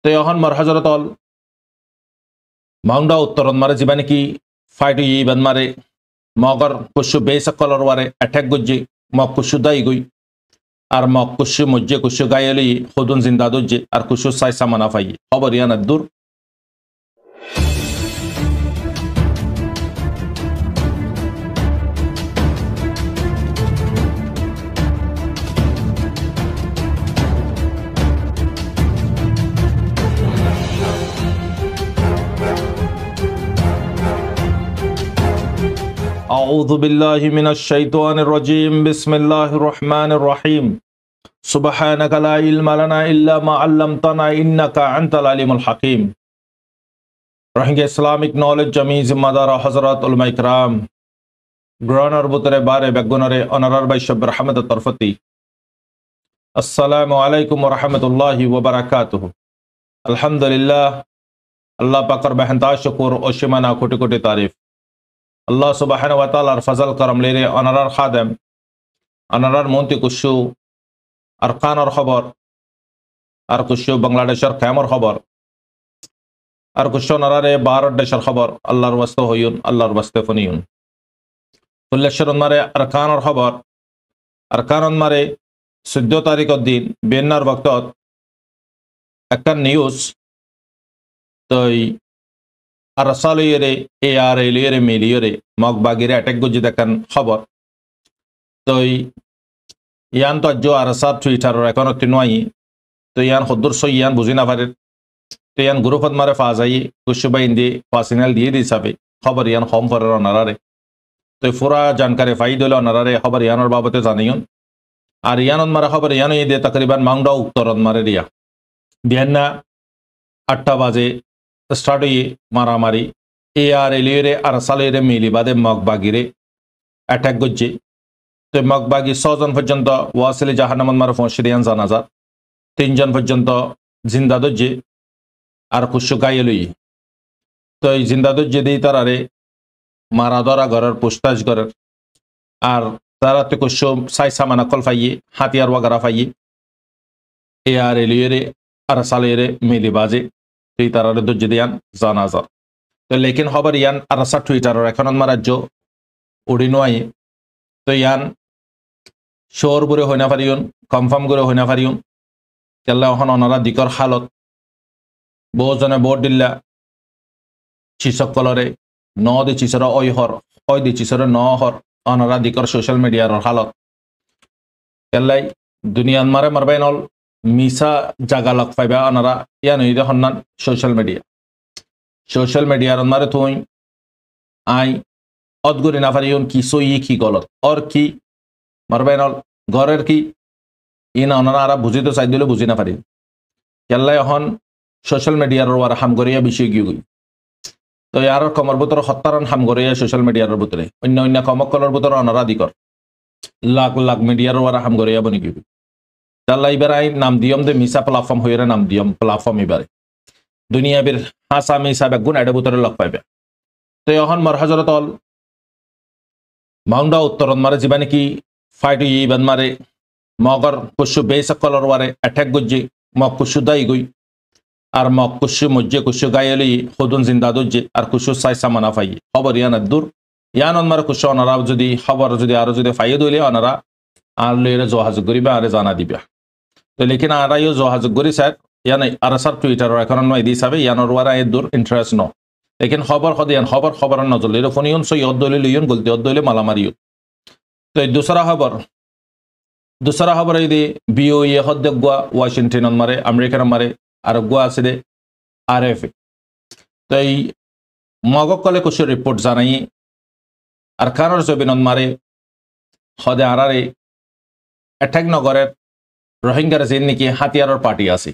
তো এখন মর হজরতল মাউন্ডা উত্তরন মারে যিবা নেকি ফাইট ইবান মারে মগর কুসু বেসকলর ওয়ারে অ্যাটাক গুজি মগ কুসু দাই গুই আর মগ কুসু মজ্জে কুসু গায়েলি খুদুন জিন্দা দুজ্জে আর কুসু সাই সামানা ফাই খবর ইয়ান দূর أعوذ بالله من الشيطان الرجيم بسم الله الرحمن الرحيم سبحانك لا علم لنا إلا ما علمتنا إنك أنت العليم الحكيم Rohingya Islamic Knowledge Jami Zimmadar Hazrat Ulama Ikram Groner Butere Bare Begunare Honorar by Shabir Hamad Tarfati Assalamu alaikum wa rahmatullahi wa barakatuh Alhamdulillah Allah Pakar Behanta Shukur Oshimana Kuti Kuti Tarif Allah subhanahu wa ta'ala fazal karam lere onarar khadem onarar monti kushu arkanor khabar ar kushu bangladeshar khamor khabar ar kushu onarare bharat deshar khabar Allahর ওয়াস্তে হইউন Allahর ওয়াস্তে ফনিউন ফুল্লেশ্বরন মারে arkanor khabar arkanon mare 14 তারিখের দিন বেন্নার বক্তত একটা news তই আর সালিয়েরে আর এলিয়েরে মিলিয়েরে মগবাগিরে attack গুজি দেখান খবর তো ইয়ান তো আজ আর সাত টুইটার এখন তিনওয়াই তো ইয়ান হদ্দুর সই ইয়ান বুঝি না পারে তো ইয়ান গ্রুপত মারে ফা যাই কুশুবা ইন্দি ফাসিনাল দিয়ে দিছাবে খবর ইয়ান হম ফরের অনারারে তো পুরা জানকারি ফাই দিলে অনারারে খবর ইয়ানোর বাবতে জানিয়ন আর ইয়ানত মারা খবর ইয়ান দিয়ে তাকরিবান মাংডা উত্তরত মারে রিয়া বিয়ান্না 8টা বাজে স্টার্ট হয়ে মারামারি আর এলিয়েরে আর সালেরে মিলি বাদে মগবাগিরে অ্যাটাক করছে তো মগবাগি 6 জন পর্যন্ত ওয়াসিলে জাহান্নামত মারা ফসরিয়ান জানাজা 3 জন পর্যন্ত জিন্দা দজ্জে আর কুশু গায়েলই তো এই জিন্দা দজ্জে দিয়ে তারারে মারা ধরা ঘরের পুস্তাজ ঘরের আর তারা তো কুশু সাই সামানা কল ফাইয়ে হাতিয়ার ওয়াগারা ফাইয়ে আর এলিয়েরে আর সালেরে মিলি বাজে তুই তারারে দজ্জে দিয়ান জানাজা তো লেকিন খবর ইয়ান আরসা টুইটারের এখন রাজ্য উড়ি নোয়াই তো ইয়ান শোর বুড়ে হইনা পারিউন কনফার্ম করে হইনা পারিউন কেলা এখন অনারা দিকর হালত বহুজনে ভোট দিল্লা চিচক কলরে ন দি চিচর ওই হর ওই দি চিচর ন হর অনারা দিকর সোশ্যাল মিডিয়ার হালত কেলাই দুনিয়ান মারে মারবাই নল মিসা জাগা লক পাইবা অনারা ইয়ান হইদে হন্নান সোশ্যাল মিডিয়ার মারে তুই আই অদগুরি না পারিউন কি সই কি গলত অর কি মারবাই নল ঘরের কি ইনা অনারা আরা বুঝি তো চাই দিলে বুঝি না পারি কেল্লাই এখন সোশ্যাল মিডিয়ার ওয়ার হাম করিয়া বিষয় গিয়ে গই তো ইয়ার কমর ভিতরে হত্যারণ হাম করিয়া সোশ্যাল মিডিয়ার ভিতরে অন্য অন্য কমকলর ভিতরে অনারা দিকর লাখ লাখ মিডিয়ার ওয়ার হাম করিয়া বনি গিয়ে তাল্লা এবারে নাম দিয়ম দে মিসা প্ল্যাটফর্ম হয়ে নাম দিয়ম প্ল্যাটফর্ম এবারে দুনিয়া বের হাসা মিসা বেগুন এডে ভিতরে লগ পাইবে তো এখন মর হজরতল মাউন্ডা উত্তরন মারে যিবা নেকি ফাইট ইবান মারে মগর কুসু বেসকলর ওয়ারে অ্যাটাক গুজি মগ কুসু দাই গুই আর মগ কুসু মজ্জে কুসু গায়েলি খুদুন জিন্দা দুজ্জে আর কুসু সাই সামানা ফাই খবর ইয়ান দূর ইয়ান মারে কুসু অনারা যদি খবর যদি আরো যদি ফাইয়ে দইলে অনারা আর লইরে যোগাযোগ করিবে আরে জানা দিবে তো লেকিন আরাইও যোগাযোগ করি স্যার ইয়ান আরসার টুইটার এখন নয় দিস হবে ইয়ানোর ওয়ারা এ দূর ইন্টারেস্ট ন লেকিন খবর খদিয়ান খবর নজর ফোনিয়ন সই অদ্দলে লইয়ন গলতি অদ্দলে মালামারিও তো দুসরা খবর এই বিওএ হদ্দ গুয়া ওয়াশিংটন মারে আমেরিকার মারে আর গুয়া আছে দে RF তো এই মগকলে কুশু রিপোর্ট জানাই আর কারোর জবিনন মারে হদে আরারে অ্যাটাক নগরের রোহিঙ্গার যে নাকি হাতিয়ারের পার্টি আছে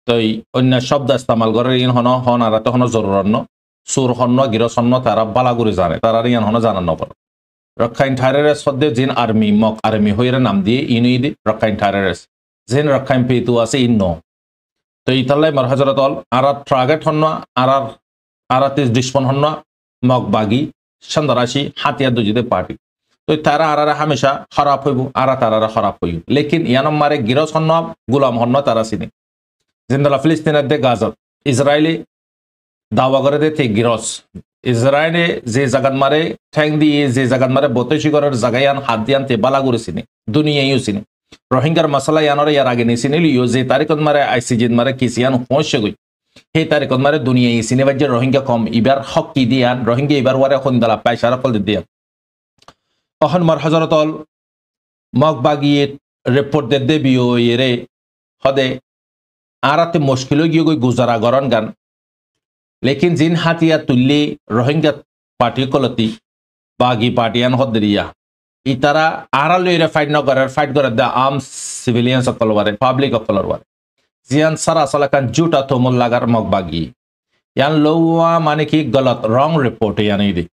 তো এই অন্য শব্দ ইস্তেমাল করে ইন হন আর তখন জরুরত ন সুর হন্ন গিরসন্ন তারা বালাগুড়ি জানে তারা ইয়ান হন জানান নপর রক্ষাইন ঠারের সদ্যে জিন আর্মি মক আর্মি হইরে নাম দিয়ে ইনুই দি রক্ষাইন ঠারের জিন রক্ষাইন পেতু আছে ইন ন তো ইতাল্লাই মর হজরতল আর ট্রাগেট হন্ন আর ডিসপন হন্ন মক বাগি সন্দরাশি হাতিয়ার দুজিদে পার্টি তো তারা আরারা হামেশা খারাপ হইব আর তারারা খারাপ হইব লেকিন ইয়ানম মারে গিরস হন্ন গুলাম হন্ন তারা চিনি জিন্দালা ফিলিস্তিনের দে গাজত ইসরায়েলি দাওয়া করে দে তে গিরস ইসরায়েলে যে জাগাত মারে ঠ্যাং দিয়ে যে জাগাত মারে বতৈশি করার জায়গায় আন হাত দিয়ে আনতে বালা করে চিনি দুনিয়াইও চিনি রোহিঙ্গার মশলা ইয়ানরে ইয়ার আগে নিচিনি লিও যে তারিখত মারে আইসিজিত মারে কিসিয়ান পৌঁছে গই সেই তারিখত মারে দুনিয়াই চিনি বাজ্যে রোহিঙ্গা কম ইবার হক কি দিয়ান রোহিঙ্গা ইবার ওয়ারে সন্দালা পাইসারা কল দিয়ান তখন মার হজরতল মগ বাগিয়ে রিপোর্ট দে বিও এরে হদে আরাতে মুশকিল গিয়ে গই গুজারা গরন গান लेकिन जिन हाथिया तुल्ली रोहिंग्या पार्टी कलती बागी पार्टियान हदरिया इतारा आरा लइरे फाइट न द आर्म सिविलियंस अकलवारे पब्लिक अकलवारे जियान सारा सलाकान जुटा थोमल लागार मग बागी यान लोवा माने की गलत रॉन्ग रिपोर्ट यानी दी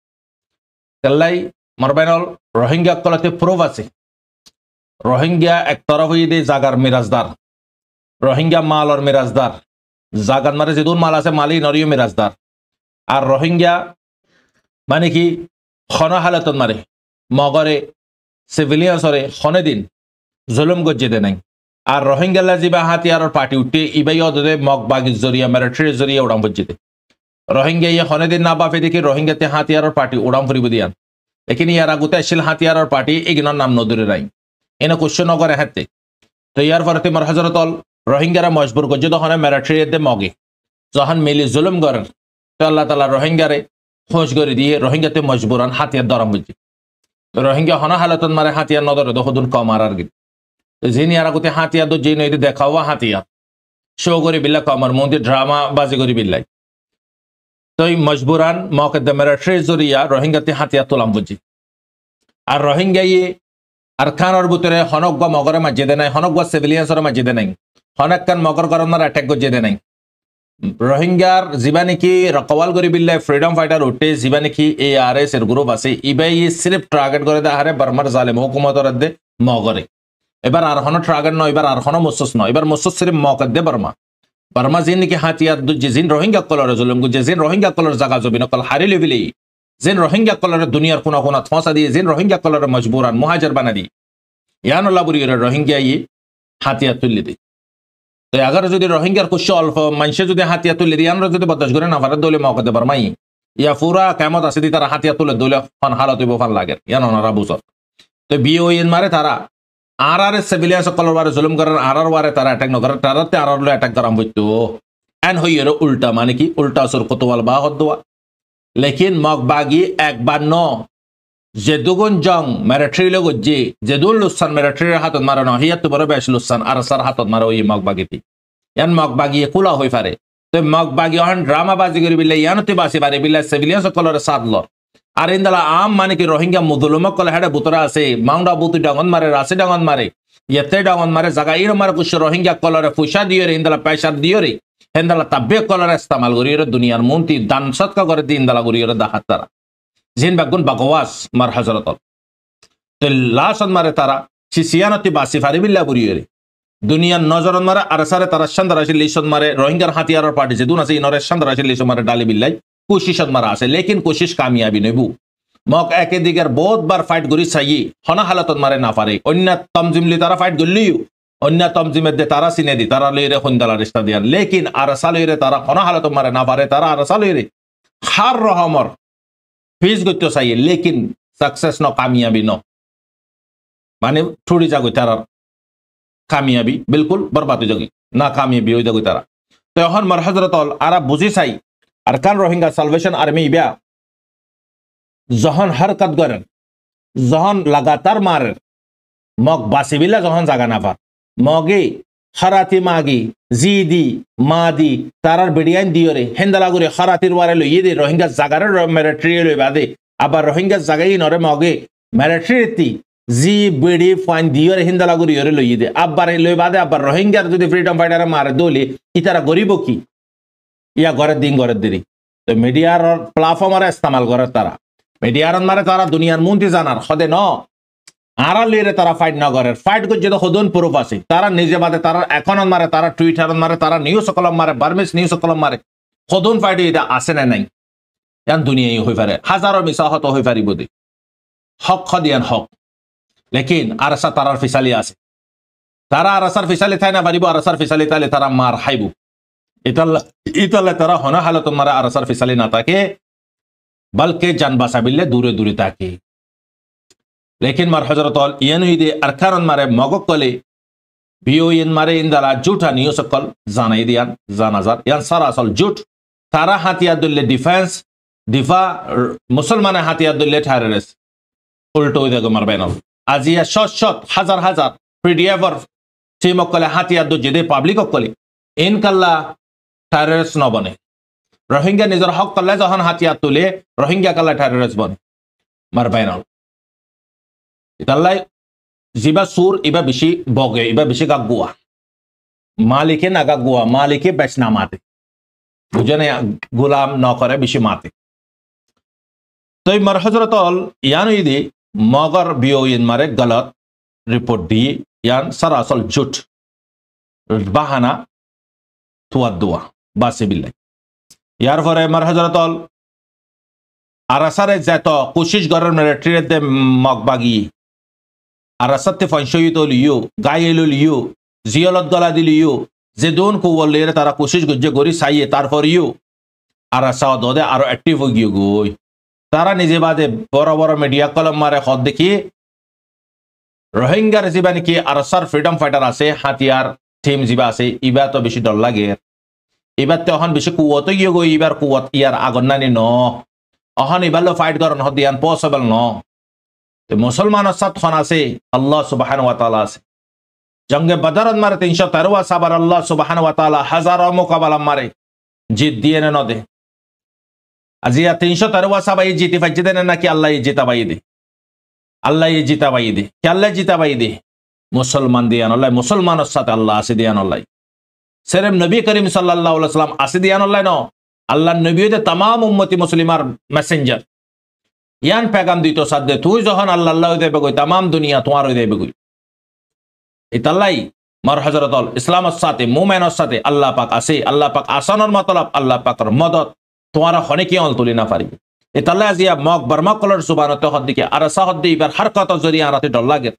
कल्लाई मरबाइनल रोहिंग्या कलते प्रोवासी रोहिंग्या एक तरफ हुई दे जागार मिराजदार रोहिंग्या माल और मिराजदार জাগাত মারে যেদুন মাল আছে মালি নরিও মিরাজদার আর রোহিঙ্গা মানে কি খন হালতত মারে মগরে সিভিলিয়ানসরে খনে দিন জুলুম গজ্জে দে নাই আর রোহিঙ্গালা জিবা হাতিয়ারর পার্টি উঠে ইবাই অদে মগ বাগির জরিয়া মিলিটারি জরিয়া উড়াম বজ্জিতে রোহিঙ্গা ইয়ে খনে দিন না বাফে দেখি রোহিঙ্গাতে হাতিয়ারর পার্টি উড়াম ফুরিব দিয়ান লেকিন ইয়ার আগুতে আসছিল হাতিয়ারর পার্টি এগিনার নাম নদরে নাই এনে কোশ্চেন নগরে হাতে তো ইয়ার পরতে মার হজরতল রোহিঙ্গারা মজবুর করছে তখন মিলিটারিতে মগে যখন মিলি জুলুম করেন তো আল্লাহ তালা রোহিঙ্গারে খোঁজ করে দিয়ে রোহিঙ্গাতে মজবুরান হাতিয়ার দরাম বুঝছি রোহিঙ্গা হনা হালতন মারে হাতিয়ার নদরে দহদুন কম আর গিয়ে যিনি আর আগতে হাতিয়ার তো যে নদী দেখাও হাতিয়ার শো করে বিল্লা কমার মন্দি ড্রামা বাজি করে বিল্লাই তো মজবুরান মকে মিলিটারি জরিয়া রোহিঙ্গাতে হাতিয়ার তোলাম বুঝছি আর রোহিঙ্গা ইয়ে আর খানোর ভিতরে হনকবা মগরে মাঝে নাই হনকবা সিভিলিয়ানসরে মাঝে নাই হনকান মগর গরমার অ্যাটাক করছে দে নাই রোহিঙ্গার যিবা নাকি রকওয়াল করি বিল্লাই ফ্রিডম ফাইটার উঠে যিবা নাকি ARS এর গ্রুপ আছে ইবাই সিরিফ টার্গেট করে দে আরে বার্মার জালেম হুকুমতর দে মগরে এবার আর হন টার্গেট নয় এবার আর হন মুসস নয় এবার মুসস সিরিফ মক দে বার্মা যিন নাকি হাতিয়ার যে যিন রোহিঙ্গা কলর জুলুম যে যিন রোহিঙ্গা কলর জায়গা জবিন কল হারি লেবিলি যিন রোহিঙ্গা কলর দুনিয়ার কোনা কোনা ফসা দিয়ে যিন রোহিঙ্গা কলর মজবুরান মুহাজির বানা দি ইয়ানুল্লাহ বুরি রোহিঙ্গা ই হাতিয়ার তুলি দি তো আগার যদি রোহিঙ্গার কুশ অল্প মানুষে যদি হাতিয়া তুলে দিয়ে আমরা যদি বদাস করে না পারে দলে মকে দেবার মাই ইয়া পুরা কেমত আছে দি তারা হাতিয়া তুলে দলে ফান হালত হইব ফান লাগে ইয়ান ওনারা বুঝত তো বিওএন মারে তারা আর সিভিলিয়ান সকলের বারে জুলুম করেন আর বারে তারা অ্যাটাক নকরে তারাতে আর লো অ্যাটাক করাম হইতো এন হইয়ের উল্টা মানে কি উল্টা সুর কতওয়াল বা হদ্দোয়া লেকিন মগ বাগি একবার ন যে দুগুণ জং মিলিটারি লোক যে দুল লুসান মিলিটারির হাতত মারে ন হিয়াত বড় বেশ লুসান আর সার হাতত মারে ওই মগ বাগিতি ইয়ান মগ বাগিয়ে কুলা হই পারে তো মগ বাগি হন ড্রামা বাজি করে বিলে ইয়ানতে বাসি পারে বিলে সিভিলিয়ান সকলের সাদলর আর ইন্দালা আম মানে কি রোহিঙ্গা মুদুলুমক কলে হেডে বুতরা আছে মাউন্ডা বুতু ডাঙন মারে রাসি ডাঙন মারে ইয়েতে ডাঙন মারে জায়গা ইর মারে কুশ রোহিঙ্গা কলরে ফুসা দিয়ে রে ইন্দালা পয়সা দিয়ে রে হেন্দালা তাব্বে কলরে ইস্তেমাল করি রে দুনিয়ার মন্তি দান সৎকা করে দি ইন্দালা করি রে দাহাত তারা জিন বাগুন বাগওয়াস মার হজরতল তো লাসন মারে তারা সিসিয়ানতি বাসি ফারি বিল্লা বুরি রে দুনিয়ার নজরন মারে আর সারে তারা সন্দারাশি লিসন মারে রোহিঙ্গার হাতিয়ারর পার্টি যে দুন আছে ইনরে সন্দারাশি লিসন মারে ডালি বিল্লাই কোশিশত মারা আছে লেকিন কোশিশ কামিয়াবি নেবু মক একে দিকের বহুত বার ফাইট করি চাই হনা হালতত মারে না পারে অন্য তমজিমলি তারা ফাইট করলিও অন্য তমজিমের দে তারা চিনে দি তারা লইরে খন্দালা রিস্তা দিয়ান লেকিন আর সালইরে তারা হনা হালত মারে না পারে তারা আর সালইরে হার রহমর ফিজ করতে চাই লেকিন সাকসেস ন কামিয়াবি ন মানে থোড়ি যাগই তারা কামিয়াবি বিলকুল বরবাদ হয়ে যাগি না কামিয়াবি হয়ে যাগই তারা তো এখন মার হজরতল আরা বুঝি চাই আর কান রোহিঙ্গা সালভেশন আর্মি ইবা যখন হরকত করেন যখন লাগাতার মারেন মগ বাসিবিলা যখন জাগা না পার মগে হরাতি মাগি জিদি মাদি তারার বেডিয়ান দিয়রে হেন্দালা করে হরাতির ওয়ারে লইয়ে দে রোহিঙ্গা জাগারের মিলিটারি লই বাদে আবার রোহিঙ্গা জাগাই নরে মগে মিলিটারিতি জি বেডি ফাইন দিয়রে হেন্দালা করে ইয়রে লইয়ে দে আবার লই বাদে আবার রোহিঙ্গার যদি ফ্রিডম ফাইটারে মারে দলে ইতারা গরিব কি ইয়া ঘরের দিন ঘরের দেরি তো মিডিয়ার প্ল্যাটফর্মারে ইস্তেমাল করে তারা মিডিয়ার মারে তারা দুনিয়ার মন্ত্রী জানার সদে ন আরা লিরে তারা ফাইট না করে ফাইট করছে তো হদন প্রুফ আছে তারা নিজে বাদে তারা এখন মারে তারা টুইটার মারে তারা নিউজ কলম মারে বার্মিস নিউজ কলম মারে হদন ফাইট এটা আছে না নাই ইয়ান দুনিয়াই হই পারে হাজারো মিছা হত হই পারিব দে হক খদিয়ান হক লেকিন আরসা তারার ফিসালি আছে তারা আরসার ফিসালি থাই না পারিব আরসার ফিসালি তাইলে তারা মার খাইব ইতালে তারা হনা হালত মারা আরাসার ফিসালি না থাকে বলকে জান বাসাবিল্লে দূরে দূরে থাকে লেকিন মার হজরত ইয়ানুইদে আরকারন মারে মগকলে বিওইন মারে ইন্দালা জুটা নিউ সকল জানাই দিয়ান জানাজার ইয়ান সারাসল জুট তারা হাতিয়ার দলে ডিফেন্স দিফা মুসলমানের হাতিয়ার দলে টেররিস্ট উল্টো হয়ে দেখো মারবেন আজিয়া শত হাজার হাজার পিডিএফর সিমকলে হাতিয়ার দো যেদে পাবলিক অকলে ইনকাল্লা টেররিস্ট ন বনে রোহিঙ্গা নিজের হক কলে যখন হাতিয়ার তুলে রোহিঙ্গা কাল্লা টেররিস্ট বনে মারবেন ইতাল্লাই জিবা সুর ইবা বেশি বগে ইবা বেশি গাগুয়া মালিকে না গাগুয়া মালিকে বেশ না মাতে বুঝেনে গোলাম ন করে বেশি মাতে তো মার হজরত ইয়ানুইদি মগর বিওইন মারে গলত রিপোর্ট দিয়ে ইয়ান সরাসল জুট বাহানা তুয়া দুয়া বাসে বিল্লাই ইয়ার পরে মার হজরত আরাসারে যেত কোশিশ গরের মিলিটারি দে মগবাগি আরাসাতে ফংশয়িত লিও গায়েল লিও জিয়লত গলা দিলিও যে দোন কুবলের তারা কোশিশ গজ্জে গরি সাইয়ে তারপর ইউ আরাসা দদে আরো অ্যাক্টিভ হয়ে গিয়ে গই তারা নিজে বাদে বড় বড় মিডিয়া কলম মারে খদ দেখি রোহিঙ্গার জিবা নাকি আরাসার ফ্রিডম ফাইটার আছে হাতিয়ার টিম জিবা আছে ইবা তো বেশি ডর লাগে এবার তো এখন বেশি কুয়ত গিয়ে গই এবার কুয়ত ইয়ার আগন নানি ন অহন এবার ফাইট করেন হদিয়ান পসিবল ন মুসলমানের সাথ খন আছে আল্লাহ সুবহানাহু ওয়া তাআলা আছে জঙ্গে বদরত মারে 313 সাবার আল্লাহ সুবহানাহু ওয়া তাআলা হাজারো মোকাবেলা মারে জিত দিয়ে ন দে আজিয়া 313 সাবাই জিতি ফাইজে দেন নাকি আল্লাহ জিতা by they Allah Jita by দে কি আল্লাহ জিতা বাই দে মুসলমান দিয়ান আল্লাহ মুসলমানের সাথে আল্লাহ আছে দিয়ান আল্লাহ সেরম নবী করিম সাল্লাল্লাহু আলাইহি ওয়াসাল্লাম আছে দিয়ান আল্লাহ ন আল্লাহ নবী দে तमाम উম্মতি মুসলিমার মেসেঞ্জার ইয়ান পেগাম দিত সাদে তুই যখন আল্লাহ আল্লাহ দেবে কই तमाम দুনিয়া তোমার হই দেবে কই ইতাল্লাই মার হযরত ইসলামের সাথে মুমিনের সাথে আল্লাহ পাক আছে আল্লাহ পাক আসানোর মতলব আল্লাহ পাকের মদদ তোমার হনে কি অল তুলি না পারি ইতাল্লাই আজিয়া মক বর্মা কলর সুবহানাহু ওয়া দিকে আর সাহদ দিবার হারকত জরিয়া রাতে ডর লাগে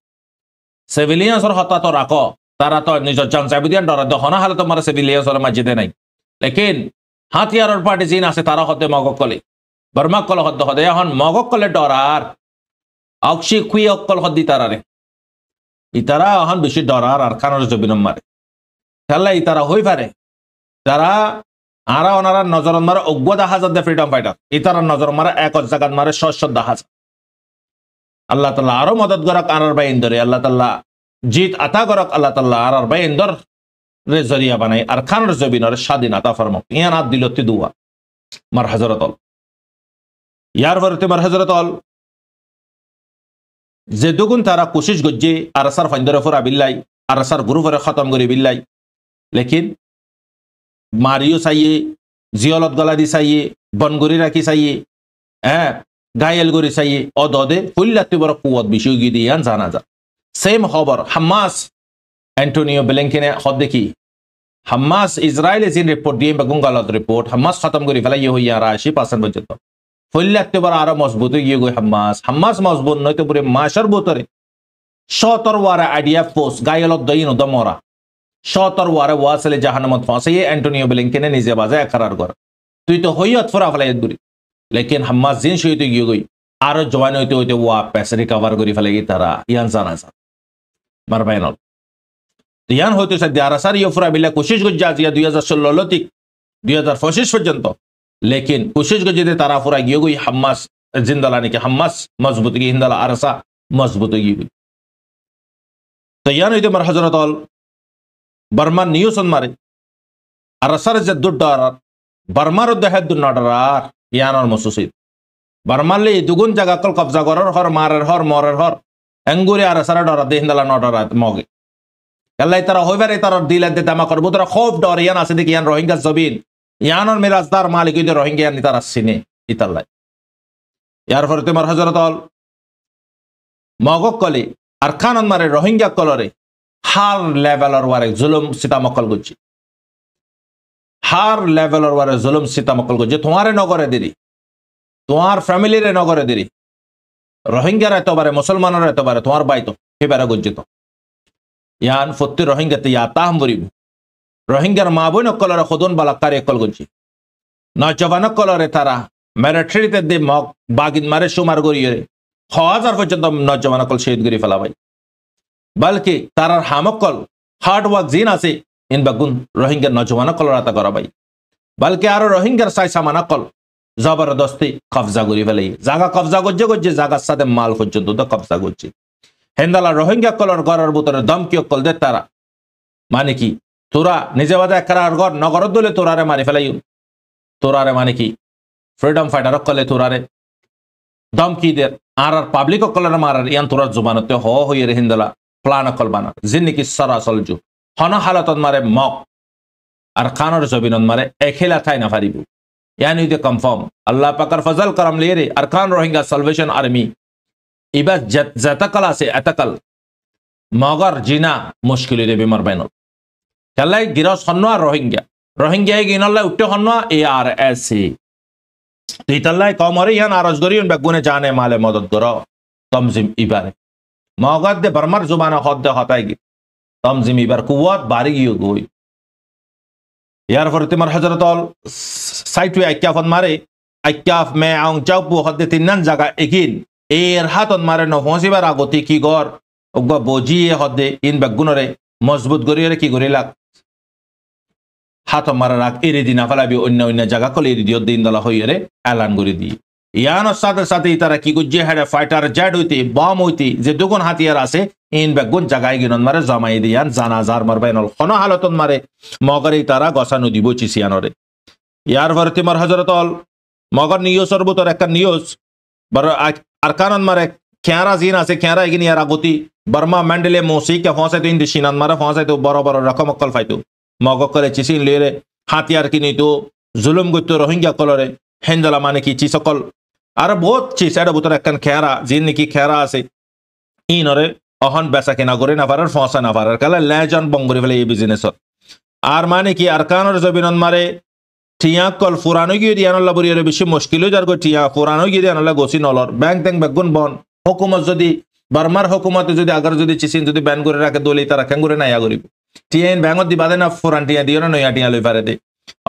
সিভিলিয়ানসর হতা তো রাখো তারা তো নিজের জান চাবিদিয়ান ডর দহনা হালে তোমার সিভিলিয়ানসর মসজিদে নাই লেকিন হাতিয়ারর পার্টি জিন আছে তারা হতে মগক কলে বর্মা কল হদ হদে এখন মগক কলে ডরার অক্ষি খুই অকল হদি তারারে ইতারা এখন বেশি ডরার আর খানোর জবিন মারে তাহলে ইতারা হই পারে তারা আরা ওনারা নজর মারে অজ্ঞতা হাজার দে ফ্রিডম ফাইটার ইতারা নজর মারে এক জায়গাত মারে 600 হাজার আল্লাহ তাআলা আরো মদদ করক আনার বাই ইন্দরে আল্লাহ তাআলা জিত আতা করক আল্লাহ তাআলা আনার বাই ইন্দর রে জরিয়া বানাই আর খানোর জবিনের স্বাধীনতা ফরমাক ইয়ান আদ দিলতি দুয়া মার হযরত ইয়ার পরে মার হযরত যে দুগুণ তারা কোশিশ গজ্জে আরাসার ফাইন্দরে ফরা বিল্লাই আরাসার গুরু ফরে খতম করে বিল্লাই লেকিন মারিও চাইয়ে জিয়লত গলা দি চাইয়ে বনগরি রাখি চাইয়ে হ্যাঁ গায়েল গরি চাইয়ে অদদে ফুল্লাতি বড় কুয়ত বিষয় গিয়ে দিয়ে জানা যা সেম খবর হামাস অ্যান্টোনিও ব্লিংকেনে হদ দেখি হামাস ইসরায়েলে যে রিপোর্ট দিয়ে বা গুঙ্গালত রিপোর্ট হামাস খতম করে ফেলাই হইয়া 80% পর্যন্ত ফুল্লাতি বড় আরো মজবুত গিয়ে গই হামাস মজবুত নয়তো পুরে মাসের বোতরে শতর ওয়ারা আইডিয়া ফোর্স গায়েলত দইন দমরা শতর ওয়ারে ওয়াসলে জাহান্নামত ফাঁসিয়ে অ্যান্টোনিও ব্লিংকেনে নিজে বাজায় একরার করে তুই তো হইয়ত ফরা ফেলাই দূরে লেকিন হামাস জিন সহিত গিয়ে গই আরো জওয়ান হইতে হইতে ওয়াপস রিকভার করে ফেলাই তারা ইয়ান জানা যা মার বাইনল ইয়ান হইতে সাথে আরাসার ইফরা বিল্লা কোশিশ গজ্জা জিয়া 2016 লতিক 2025 পর্যন্ত লেকিন কোশিশ গজ্জে তারা ফুরা গিয়ে গই হামাস জিন্দালানি কে হামাস মজবুত গি হিন্দালা আরাসা মজবুত গি গই তো ইয়ান হইতে মার হযরত বর্মা নিউসন মারে আরাসার যে দুডার বর্মার দেহ দুনাডার ইয়ানর মসুসিদ বর্মালে দুগুণ জায়গা কল কবজা করার হর মারের হর মরের হর এঙ্গুরে আরাসার ডর দে হিন্দালা নডার মগে আল্লাহ তারা হইবারে তারা দিলে দে তামা করবো তারা খুব ডর ইয়ান আছে দেখি ইয়ান রোহিঙ্গা জবিন ইয়ানর মিরাজদার মালিক ইদে রোহিঙ্গা ইয়ান তারা সিনে ইতাল্লাই ইয়ার পরে তোমার হযরত মগক কলি আর খানন মারে রোহিঙ্গা কলরে হার লেভেলর ওয়ারে জুলুম সিতামকল গুজি হার লেভেলর ওয়ারে জুলুম সিতামকল গুজি তোমারে নগরে দিরি তোমার ফ্যামিলিরে নগরে দিরি রোহিঙ্গার এতবারে মুসলমানের এতবারে তোমার বাইতো হেবারে গুজিত ইয়ান ফত্তি রোহিঙ্গাতে ইয়া তাহম বরিব রোহিঙ্গার মা বোন কলরে খদুন বালাকারে কল গজি নজওয়ান কলরে তারা মিলিটারিতে দে মক বাগিন মারে সুমার গরিয়ে হাজার পর্যন্ত নজওয়ান কল শহীদ গরি ফেলাবাই বলকি তারার হামকল হার্ড ওয়ার্ক জিন আছে ইন বাগুন রোহিঙ্গার নজওয়ান কলরাতা করাবাই বলকি আর রোহিঙ্গার সাই সামানা কল জবরদস্তি কবজা করি ফেলে জায়গা কবজা করছে করছে জায়গার সাথে মাল পর্যন্ত তো কবজা করছে হেন্দালা রোহিঙ্গা কলর ঘরের ভিতরে দমকি কল দে তারা মানে কি তোরা নিজে বাদে একরার ঘর নগর দলে তোরারে মারি ফেলাই তোরারে মানে কি ফ্রিডম ফাইটার কলে তোরারে দমকি দের আর পাবলিক কলর মারার ইয়ান তোরার জুবানতে হইয়ে রে হিন্দালা প্লান কল বানার জিন্দিকি সরাসল জু হন হালতত মারে মক আর খানর জবিনত মারে এখেলা থাই না ফারিব यानी दे कंफर्म अल्लाह पकर फजल करम ले रे अरकान रोहिंगा सल्वेशन आर्मी इबा जतकल से अतकल मगर जीना मुश्किल दे बिमर बैन चलाई गिरस हन्वा रोहिंगा रोहिंगा गिनल्ला उट्टे हन्वा ARS तीतल्लाई कमरे यान आरजगरियन बगुने जाने माले मदद करो तमजिम इबारे मगर दे बर्मर जुबाना खद दे खताएगी तमजिम इबार कुव्वत बारी गियो गोई यार फरतिमर हजरत अल साइट वे अक्याफन मारे अक्याफ में आउं चापू हद्दे तिन्नन जगह एगिन एर हातन मारे न होसिबार आगति की गौर उगवा बोजी हद्दे इन बगुनरे मजबूत गरियरे की गरिलाक हाथ मारा राख एरे दिना फला भी अन्य अन्य जगह को ले दियो दिन दला होइरे ऐलान गरि दी यानो साथे साथे इतारा की गुज्जे हेडे फाइटर जेट होती बम होती जे दुगुन हाथियार আছে इन बेगुन जगाई गिनन मारे जमाई दियान जानाजार मरबाइनल खनो हालतन मारे मगर इतारा गसानु दिबो चिसियानरे यार वरती मर हजरत अल मगर नियोसर बुतर एक नियोस बर अरकानन मारे क्यारा जीन আছে क्यारा इगिन यार আগতি बर्मा मंडले मोसी के फंसे तो इन दिशिनान मारे फंसे तो बरो बरो रकम अक्कल फाइतो मगर करे चिसिन लेरे हाथियार किनी तो जुलुम गुतो रोहिंग्या कलरे हेंदला माने की चिसकल আর বহুত চিজ এটা বুতর একখান খেয়ারা জিন নাকি খেয়ারা আছে ইনরে অহন বেচা কিনা করে না পারার ফসা না পারার কালে লেজন বঙ্গরি ফেলে এই বিজনেসত আর মানে কি আরকানের জবিনন মারে টিয়া কল ফুরানো গিয়ে দিয়ানল্লা বরিয়ারে বেশি মুশকিল যার গো টিয়া ফুরানো গিয়ে দিয়ানল্লা গোসি নলর ব্যাংক ট্যাঙ্ক বেগুন বন হুকুমত যদি বার্মার হুকুমতে যদি আগার যদি চিসিন যদি ব্যান করে রাখে দলি তারা কেন করে নাইয়া করিব টিয়া ইন ব্যাংকত দি বাদে না ফুরান টিয়া দিও না নয়া টিয়া লই পারে দে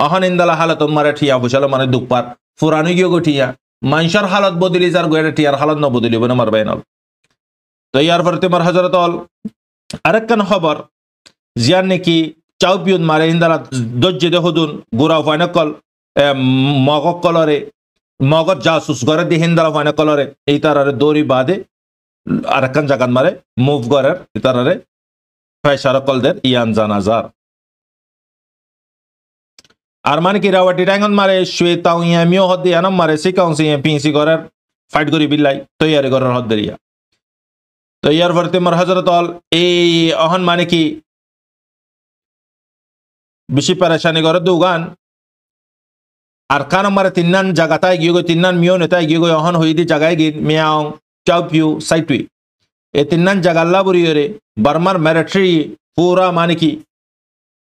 অহন ইনদালা হালত মারে টিয়া বুঝালো মানে দুপার ফুরানো গিয়ে গো টিয়া मानशर हालत बदली जार गोया टियार हालत न बदली बने मर बैनल तो यार फरते मर हजरत अल अरकन खबर जियान ने की चाउपियन मारे हिंदाला दज्जे दे हुदुन गुरा फाइनकल मगक कलरे मगत जासूस करे दे हिंदाला फाइनकलरे এই তারারে দড়ি বাদে আরকন জাগান মারে মুভ করে এই তারারে ফয়সারা কলদের ইয়ান জানাজার আর মানে কি রাওয়াটি ডাঙ্গন মারে শ্বেতাও ইয়ামিও হদ দিয়া নাম মারে সিকাউন্সি পিসি করার ফাইট করি বিলাই তৈয়ারি করার হদ দরিয়া তৈয়ার ফরতে মার হযরত আল এই অহন মানে কি বেশি পরেশানি করে দুগান আর কান মারে তিননান জায়গাটায় গিয়ে গই তিননান মিও নেতায় গিয়ে গই অহন হইদি জায়গায় গিয়ে মিয়াও চাউপিউ সাইটুই এই তিননান জায়গাল্লা বুরিয়রে বার্মার মিলিটারি পুরা মানে কি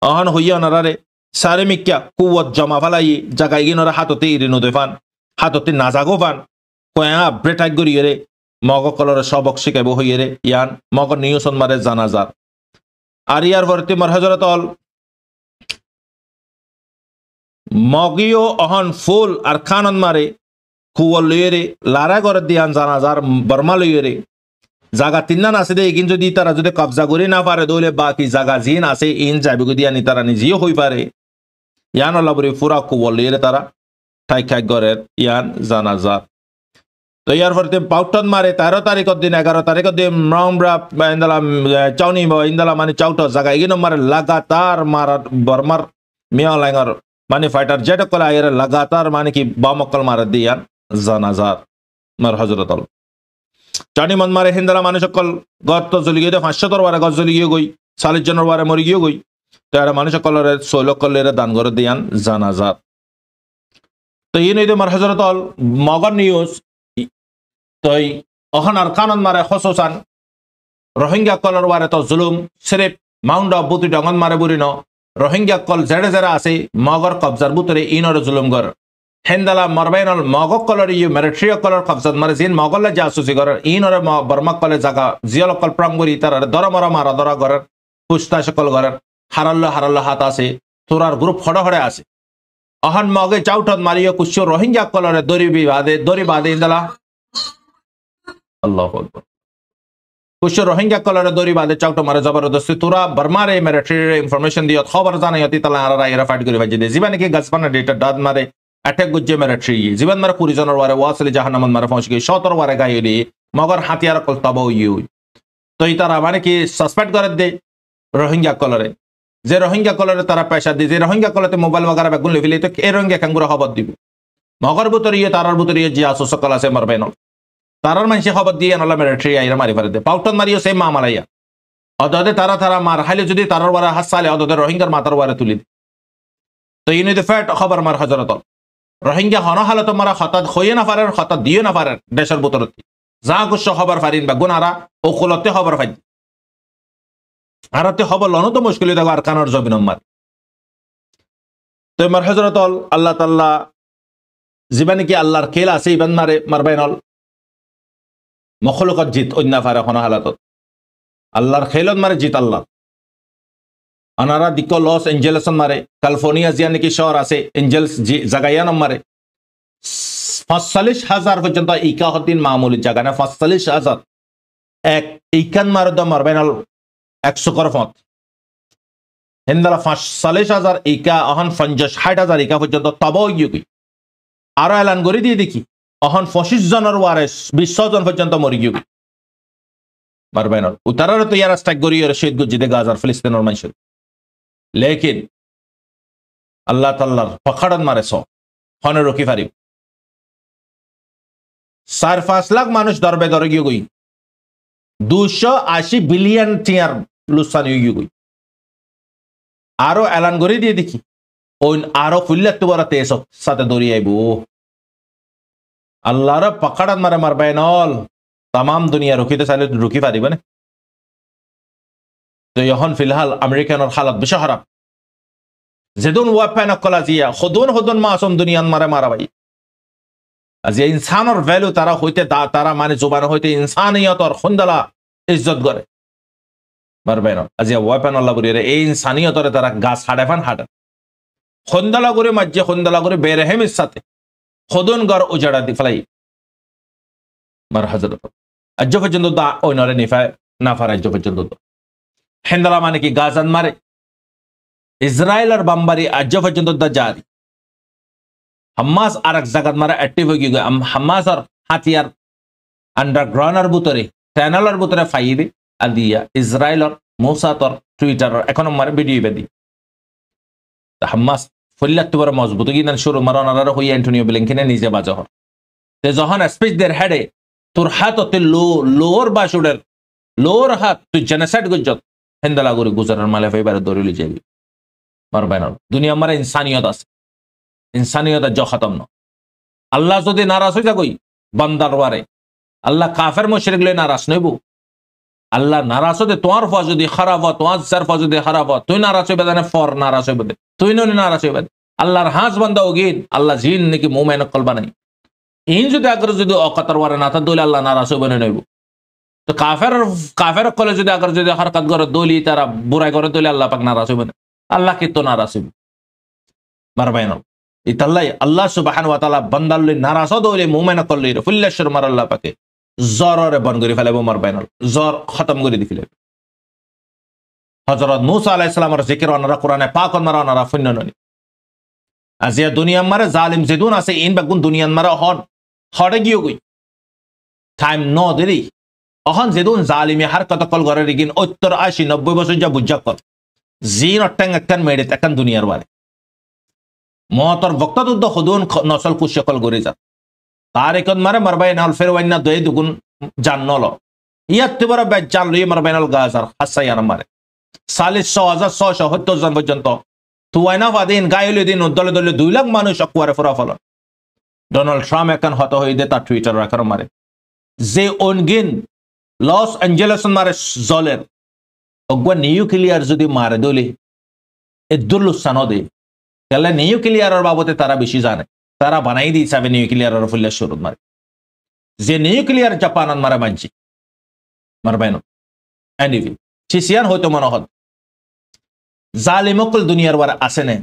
অহন হইয়া নারারে सारे मिक्या कुवत जमा फलाई जगह गिनर हाथोते इरिनो देफान हाथोते नाजागो फान कोया ब्रेटाक गरियरे मग कलर सबक शिकाबो होइरे यान मग नियोसन मारे जानाजार আর ইয়ার ভরতে মর হযরত অল মগিও অহন ফুল আর খানন মারে কুওল লইরে লারা গর দিয়ান জানাজার বর্মা লইরে জায়গা তিননান আছে দে কিন্তু যদি তারা যদি কবজা করে না পারে দলে বাকি জায়গা জিন আছে ইন যাবে গদিয়া নি তারা নিজেও হই পারে ইয়ান আল্লাহরে পুরা কুওল লইরে তারা ঠাই ঠাই গরের ইয়ান জানাজা তো ইয়ার ফরতে পাউটন মারে 13 তারিখের দিন 11 তারিখের দিন রামরা ইন্দালা চাউনি ইন্দালা মানে চাউটো জায়গা ইগিনো মারে লাগাতার মারা বর্মার মিয়া লাইনার মানে ফাইটার জেট কলা এর লাগাতার মানে কি বামকল মারা দিয়ান জানাজার মার হযরত আল জানি মন মারে হিন্দালা মানে সকল গত জলি গিয়ে 500 বারে গত জলি গিয়ে গই 40 জনের বারে মরি গিয়ে গই তো এর মানে সকলের 16 কলের দান করে দিয়ান জানাজার তো এই নইতে মার হযরত আল মগর নিউজ তই অহন আর কানন মারে খসোসান রোহিঙ্গা কলর বারে তো জুলুম সিরেপ মাউন্ট অফ বুতি ডঙ্গন মারে বুরিনো রোহিঙ্গা কল জেড়ে জেড়া আছে মগর কবজার বুতরে ইনর জুলুম গর হেন্দালা মরবাইনল মগক কলর ইউ মিলিটারি কলর কবজাত মারে জিন মগল জাসুসি গর ইনর বর্মা কলে জায়গা জিয়ল কল প্রাঙ্গুরি তার দরমরা মারা দরা গর পুস্তা সকল গর হারাল্লা হারাল্লা হাত আছে তোরার গ্রুপ হড়ে হড়ে আছে অহন মগে চাউটত মারিও কুশো রোহিঙ্গা কলরে দড়ি বাদে ইন্দলা আল্লাহু আকবার কুশো রোহিঙ্গা কলরে দড়ি বাদে চাউট মারে জবরদস্তি তোরা বর্মারে মিলিটারি ইনফরমেশন দিয়ত খবর জানাই অতি তালা আরা এরা ফাইট করে ভাজি দে জীবনে কি গাছপানা ডেটা দাদ মারে অ্যাটাক গুজ্জে মিলিটারি জীবন মারে 20 জনের ওয়ারে ওয়াসলি জাহান্নাম মারে পৌঁছ গই 17 ওয়ারে গাইলি মগর হাতিয়ার কল তবাও ইউ তো তারা মানে কি সাসপেক্ট করে দে রোহিঙ্গা কলরে যে রোহিঙ্গা কলরে তারা পয়সা দিয়ে যে রোহিঙ্গা কলতে মোবাইল বগারা বেগুন লিফিলে তো এই রোহিঙ্গা কাঙ্গুরা খবর দিব মগর বুতরিয়ে তারার বুতরিয়ে যে আসো সকল আছে মারবে না তারার মানুষে খবর দিয়ে নলা মিলিটারি আইরা মারি পারে দে পাউটন মারিও সেই মা মারাইয়া অদদে তারা মার হাইলে যদি তারার ওয়ারা হাসালে অদদে রোহিঙ্গার মাতার ওয়ারে তুলি তো ইউনিট ফ্যাট খবর মার হজরত রোহিঙ্গা হন হালত মারা হঠাৎ হইয়ে না পারেন হঠাৎ দিয়ে না পারেন দেশের বুতরতি যা কুশ খবর ফারিন বা গুনারা ও কুলতে খবর ফাই আরাতে খবর লনো তো মুশকিল দেখো আর কানোর জবিন মার তো মার হজরত আল্লাহ তাল্লাহ জীবনে কি আল্লাহর খেল আছে ইবান মারে মারবাইনল মখলুকত জিত অন্য ফারে হন হালত আল্লাহর খেলত মারে জিত আল্লাহ আনারা দিক লস এঞ্জেলস মারে ক্যালিফোর্নিয়া জিয়া নাকি শহর আছে এঞ্জেলস জাগাইয়ান মারে 45,000 পর্যন্ত ইকা হতিন মামুলি জায়গা না 45,000 এক ইকান মারদ মারবেনাল 100 করফত হিন্দালা 45,000 ইকা অহন 50-60,000 ইকা পর্যন্ত তব ইউকি আরো এলান করে দিয়ে দেখি অহন 25 জনের ওয়ারে 20 জন পর্যন্ত মরি গিয়ে মারবেনাল উতারার তো ইয়ারা স্ট্রাইক করি আর শহীদ গুজিদে গাজার ফিলিস্তিনের মানুষের লেকিন আল্লাহ তাল্লার পখাড়ন মারে হনে রকি ফারিব 4-5 লাখ মানুষ দরবে দরে গিয়ে গই 280 বিলিয়ন টিয়ার লুসান গিয়ে গই আরো এলান করে দিয়ে দেখি ওই আরো ফুল্লাত বড় তেজ সাথে দৌড়ি আইব আল্লাহর পখাড়ন মারে মারবেনল তাম দুনিয়া রুখিতে চাইলে রুখি পারিব না তো এখন ফিলহাল আমেরিকানের হালত বেশি খারাপ যেদুন ওয়াফান কলা জিয়া হদুন মাসুম দুনিয়ান মারে মারাবাই আজি ইনসানের ভ্যালু তারা হইতে তারা মানে জুবান হইতে ইনসানিয়তর খুন্দলা ইজ্জত করে মারবে না আজি ওয়াফান আল্লাহ বলিরে এই ইনসানিয়তরে তারা গাছ হাড়ে খুন্দলা করে মাজ্জে খুন্দলা করে বেরহেমির সাথে হদুন গর উজাড়া দি ফেলাই মার হাজরত আজ পর্যন্ত দা ওই নরে নিফায় না ফারাজ পর্যন্ত হেন্দলা মানে কি গাজান মারে ইসরায়েল আর বাম্বারি আজ পর্যন্ত দা জারি হামাস আর এক জায়গাত মারা অ্যাক্টিভ হয়ে গিয়ে হামাস আর হাতিয়ার আন্ডারগ্রাউন্ডের ভিতরে টানেলের ভিতরে ফাইবে আর দিয়া ইসরায়েলর মোসাতর টুইটার এখন মারে ভিডিও বেদি হামাস ফল্লাত বড় মজবুত কি না শুরু মারানার হই অ্যান্টনিও ব্লিংকেনে নিজে বাজহ তে যখন স্পিচ দের হেডে তোর হাততে লোর বাসুডের লোর হাত তুই জেনোসাইড গুজত হেন্দলা করে গুজরার মালে ফাইবার দরিলি যাবি মারবাইনাল দুনিয়া মারে ইনসানিয়ত আছে ইনসানিয়ত জ খতম ন আল্লাহ যদি নারাজ হয়ে যাগই বান্দার ওয়ারে আল্লাহ কাফের মুশরিক লই নারাজ নইব আল্লাহ নারাজ হতে তোমার ফা যদি খারাপ হয় তোমার সারফা যদি খারাপ হয় তুই নারাজ হইবে না ফর নারাজ হইবে তুই ননি নারাজ হইবে আল্লাহর হাঁস বান্দা ওগিন আল্লাহ জিন নাকি মুমেন কলবা নাই ইন যদি আগর যদি অকাতার ওয়ারে না দলে আল্লাহ নারাজ হইবে নইব তো কাফের কলে যদি আগর যদি হরকত করে দলি তারা বুড়াই করে দলে আল্লাহ পাক নারাজ হইবে না আল্লাহ কি তো নারাজ হইবে মারবাইনাল ইতাল্লাই আল্লাহ সুবহানাহু ওয়া তাআলা বান্দাল্লি নারাজ দলে মুমেন কললি ফুল্লাশর মার আল্লাহ পাকে জররে বন করে ফেলাবো মারবাইনাল জর খতম করে দি ফেলাবো হযরত মূসা আলাইহিস সালামের জিকির অনরা কোরআনে পাক অনরা অনরা ফুন্ননি আজিয়া দুনিয়া মারে জালিম জিদুন আছে ইন বাগুন দুনিয়ান মারে হড়ে গিয়ে গই টাইম ন দেরি অহন যেদুন জালিমি হার কত কল ঘরে রিগিন 70-80-90 বছর যা বুঝা কল জিন অট্টাং একখান মেডিত একখান দুনিয়ার বারে মতর বক্তাদুদ্দ হদুন নসল কুশকল গরে যা তার একন মারে মারবাইনাল ফের ওয়াইনা দয়ে দুগুন জান্নল ইয়াতে বড় বে জান লই মারবাইনাল গাজার হাসায়ান মারে 40,000-170 জন পর্যন্ত তুয়াইনা ফাদিন গায়লে দিন দলে দলে 2 লাখ মানুষ অকুয়ারে ফরা ফল ডোনাল্ড ট্রাম্প এখন হত হই দে তার টুইটার রাখার মারে যে অনগিন লস অ্যাঞ্জেলেস মারে জলের অগুয়া নিউক্লিয়ার যদি মারে দলে এদুল সানদে তাহলে নিউক্লিয়ারের বাবদে তারা বেশি জানে তারা বানাই দি হিসাবে নিউক্লিয়ারের ফুল্লা শুরু মারে যে নিউক্লিয়ার জাপান মারে মানছি মারবাইন এনিভি চিসিয়ান হয়তো মনে হত জালিম অকল দুনিয়ার বার আছে না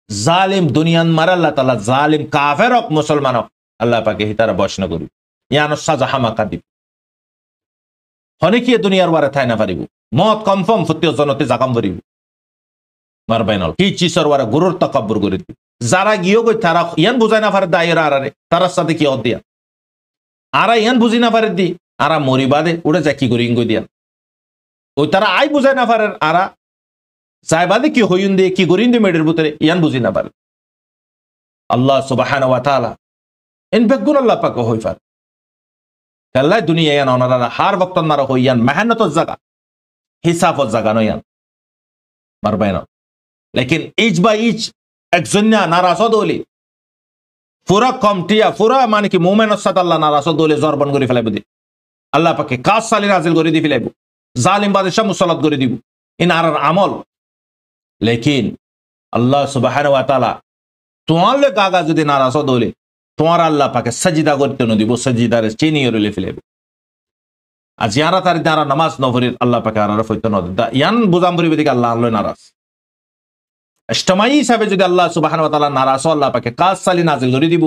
জালিম দুনিয়ান মার আল্লাহ তাআলা জালিম কাফের হক মুসলমান হক আল্লাহ পাকে হিতারা বসন করি ইয়ানো সাজা হামাকা দিব হনে কি দুনিয়ার বারে থাই না পারিব মত কনফার্ম ফুত্য জনতে জাকাম ভরিব মারবাইনাল কি চিসর ওয়ারা গুরুর তাকাব্বুর করে দিব যারা গিয়ে কই তারা ইয়ান বুঝাই না পারে দায়রা আরে তার সাথে কি অদিয়া আরা ইয়ান বুঝি না পারে দি আরা মরি বাদে উড়ে যা কি করি ইঙ্গো দিয়া ওই তারা আই বুঝাই না পারে আরা সাহেবাদে কি হইন দিয়ে কি করিন দিয়ে মেডের ভিতরে ইয়ান বুঝি না পারে আল্লাহ সুবহানাহু ওয়া তাআলা ইন বেগুন আল্লাহ পাক হই পারে আল্লাহ দুনিয়া ইয়ান ওনারা হার বক্ত মারা হইয়ান মেহনতর জায়গা হিসাবত জায়গা নয়ান মারবাইনা লেকিন ইচ বাই ইচ একজন নারাজ হলে পুরা কমটিয়া পুরা মানে কি মুমিনের সাথে আল্লাহ নারাজ হলে জরবান করে ফেলাইব দি আল্লাহ পাকে কাজ সালি নাজিল করে দি ফেলাইব জালিম বাদশা মুসাল্লাত করে দিব ইন আর আমল লেকিন আল্লাহ সুবহানাহু ওয়া তাআলা তোমার লে কাগা যদি নারাজ হলে তোমার আল্লাহ পাকে সাজদা করতে ন দিব সাজদারে চিনি হলে ফেলাইব আজ ইয়ারা তার দ্বারা নামাজ নফরির আল্লাহ পাকে আর ফইতো ন দা ইয়ান বুজাম করিব দিকে আল্লাহ আল্লাহ নারাজ ইজতিমাই হিসাবে যদি আল্লাহ সুবহানাহু ওয়া তাআলা নারাজ আল্লাহ পাকে কাজ সালি নাজিল করে দিব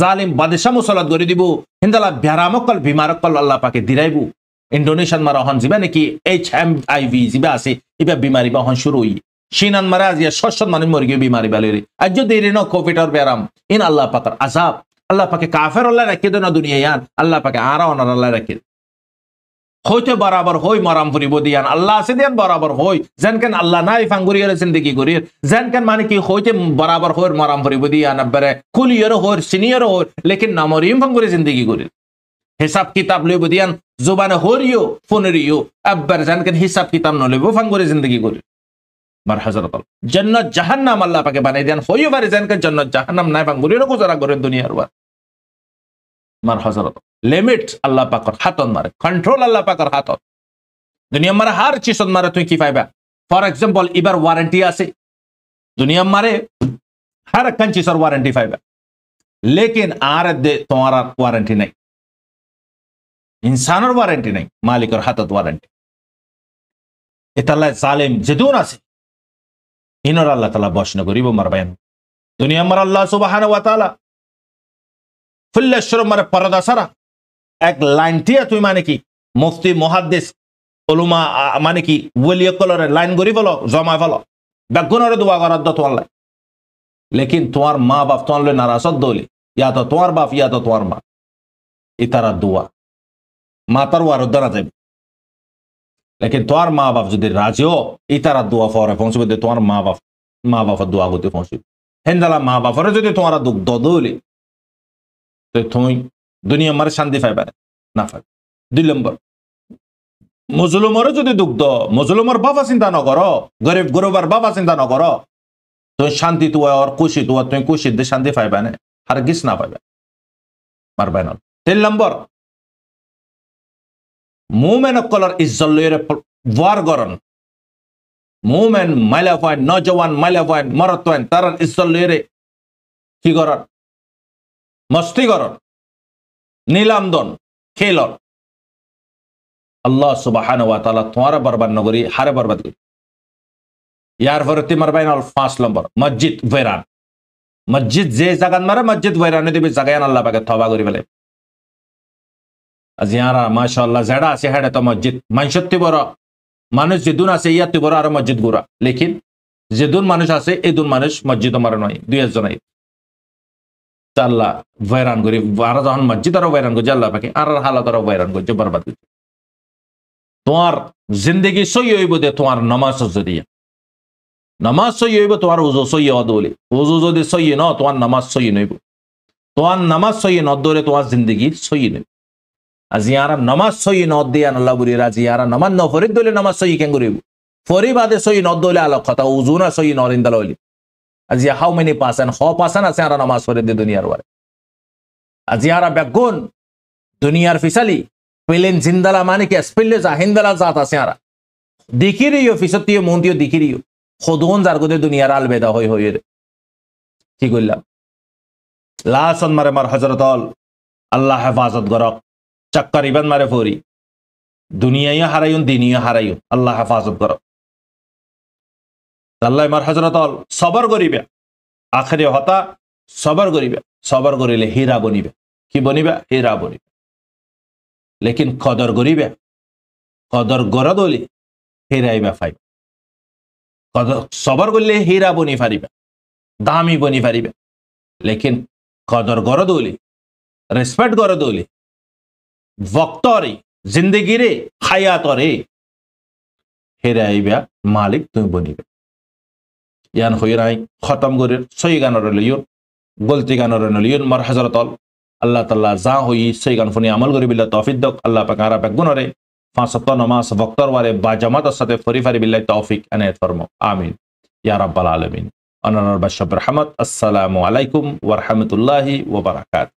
জালিম বাদশা মুসাল্লাত করে দিব হিন্দালা বিহারামকল বিমারকল আল্লাহ পাকে দিরাইব ইন্ডোনেশিয়ান মারা হন জিবা নাকি HIV জিবা আছে ইবা বিমারি বা হন শুরু হই শিনান মারা আজিয়া শশত মানুষ মরি গিয়ে বিমারি বালেরি আজ যদি রেন কোভিডর বেরাম ইন আল্লাহ পাকের আযাব আল্লাহ পাকে কাফের আল্লাহ রাখে দেন দুনিয়া ইয়ান আল্লাহ পাকে আরা অনার আল্লাহ রাখে হইতে বরাবর হই মরাম ফুরিব দিয়ান আল্লাহ আছে দিয়ান বরাবর হই যেনকেন আল্লাহ নাই ফাঙ্গুরি এর জিন্দেগি করি যেনকেন মানে কি হইতে বরাবর হই মরাম ফুরিব দিয়ান আব্বারে কুলিয়র হই সিনিয়র হই লেকিন নামরিম ফাঙ্গুরি জিন্দেগি করি হিসাব কিতাব লইব দিয়ান জুবানে হরিও ফোনেরিও আব্বার যেনকেন হিসাব কিতাব ন লইব ফাঙ্গুরি জিন্দেগি করি মার হযরত জান্নাত জাহান্নাম আল্লাহ পাকে বানাই দিয়ান হইও পারে যেনকেন জান্নাত জাহান্নাম নাই ফাঙ্গুরি র গুজারা করে দুনিয়ার ওয়ার মার হযরত লিমিট আল্লাহ পাকের হাতত মারে কন্ট্রোল আল্লাহ পাকের হাতত দুনিয়া মারে হার চিজত মারে তুই কি পাইবা ফর এক্সাম্পল এবার ওয়ারেন্টি আছে দুনিয়া মারে হার একখান চিজর ওয়ারেন্টি পাইবা লেকিন আর দে তোমার ওয়ারেন্টি নাই ইনসানের ওয়ারেন্টি নাই মালিকের হাতত ওয়ারেন্টি এতাল্লাহ জালিম যেদুন আছে ইনর আল্লাহ তাআলা বশ না করিব মারবাইন দুনিয়া মার আল্লাহ সুবহানাহু ওয়া তাআলা ফুল্লেশ্বর মারে পরদা সারা এক লাইনটিয়া তুই মানে কি মুফতি মুহাদ্দিস উলামা মানে কি ওলিয়া কলরে লাইন গরি ফলো জমা ফলো বেগুনরে দোয়া করার দত আল্লাহ লেকিন তোমার মা বাপ তোমার লে নারাজ দলি ইয়া তো তোমার বাপ ইয়া তো তোমার মা ইতারা দোয়া মাতার ওয়ার উদ্দারা যাবে লেকিন তোমার মা বাপ যদি রাজিও ইতারা দোয়া ফরে পৌঁছবে দে তোমার মা বাপ দোয়া করতে পৌঁছবে হেন্দালা মা বাপরে যদি তোমার দুঃখ দলি তো তুমি দুনিয়া মারে শান্তি পাইবা না পাই 2 নম্বর মুসলমানরে যদি দুগ্ধ মুসলমানের বাবা চিন্তা নকর গরিব গরবার বাবা চিন্তা নকর তুমি শান্তি তো আর খুশি তো তুমি খুশি দে শান্তি পাইবা না আর কিছু না পাইবা পারবা না 3 নম্বর মুমিন কলর ইজ্জত লইরে ওয়ার গরন মুমিন মাইলাফান নজওয়ান মাইলাফান মরতওয়ান তার ইজ্জত লইরে কি গরন মস্তি গরন নীলামদন খেলর আল্লাহ সুবহানাহু ওয়া তাআলা তোমার বরবাদ নগরী হারে বরবাদ করি ইয়ার ফরতি মারবাইনাল 5 নম্বর মসজিদ ওয়রান মসজিদ যে জায়গা মারে মসজিদ ওয়রান দিবে জায়গায় আল্লাহ পাকে তওবা করি ফেলে আজ ইয়ারা মাশাআল্লাহ জেডা আছে হেডে তো মসজিদ মানসত্তি বড় মানুষ যেদুন আছে ইয়াতি বড় আর মসজিদ গুরা লেকিন যেদুন মানুষ আছে এদুন মানুষ মসজিদ মারে নয় 2 জন আল্লাহ ওয়রান করি আর যখন মসজিদ আর ওয়রান করছে আল্লাহ পাকে আর হালাত আর ওয়রান করছে বরবাদ করছে তোমার জিন্দগি সই হইব দে তোমার নামাজ যদি নামাজ সই হইব তোমার উজু সই হদলে উজু যদি সই ন তোমার নামাজ সই নইব তোমার নামাজ সই ন দলে তোমার জিন্দগি সই নইব আজ ইয়ারা নামাজ সই ন দিয়ান আল্লাহ বুরি রাজি ইয়ারা নামাজ ন ফরিদ দলে নামাজ সই কেন করিব ফরিবাদে সই ন দলে আলো কথা উজু না সই ন রিন্দাল হইলি আজ হাউ মেনি পার্সেন্ট 100% আছে আর নামাজ পড়ে দে দুনিয়ার ওয়ারে আজ ইয়ারা বেগুন দুনিয়ার ফিসালি পেলেন জিন্দালা মানে কি স্পিলে যা হিন্দালা জাত আছে আর দিকিরিও ফিসতিও মন্দিও দিকিরিও খোদন যার গদে দুনিয়ার আলবেদা হই হই কি কইলাম লাসন মারে মার হযরত আল্লাহ হেফাজত করক চাক্কার ইবান মারে ফরি দুনিয়ায় হারাইউন দিনিয়া হারাইউন আল্লাহ হেফাজত করক আল্লাহ মার হজরত সবর করিবে আখেরে হতা সবর করিবে সবর করিলে হীরা বনিবে কি বনিবে হীরা বনিবে লেকিন কদর করিবে কদর গরদ হলে হীরাইবা ফাইবে কদর সবর করলে হীরা বনি ফারিবে দামি বনি ফারিবে লেকিন কদর গরদ হলে রেসপেক্ট গরদ হলে वक्तरे जिंदगी रे हयात रे हेराइबा मालिक तुम बनिबे यान होइराई खत्म करे सही गानर लियोन गलती गानर लियोन मर हजरत अल्लाह ताला जा होई सही गान फनी अमल करि बिल्ला तौफीक दक अल्लाह पकारा पे गुनरे पांच सप्ताह नमाज वक्तर वाले बाजमात साथे फरी फरी बिल्ला तौफीक अनायत फरमाओ आमीन या रब्बल आलमीन अनर बशर रहमत अस्सलामु अलैकुम व रहमतुल्लाहि व बरकात।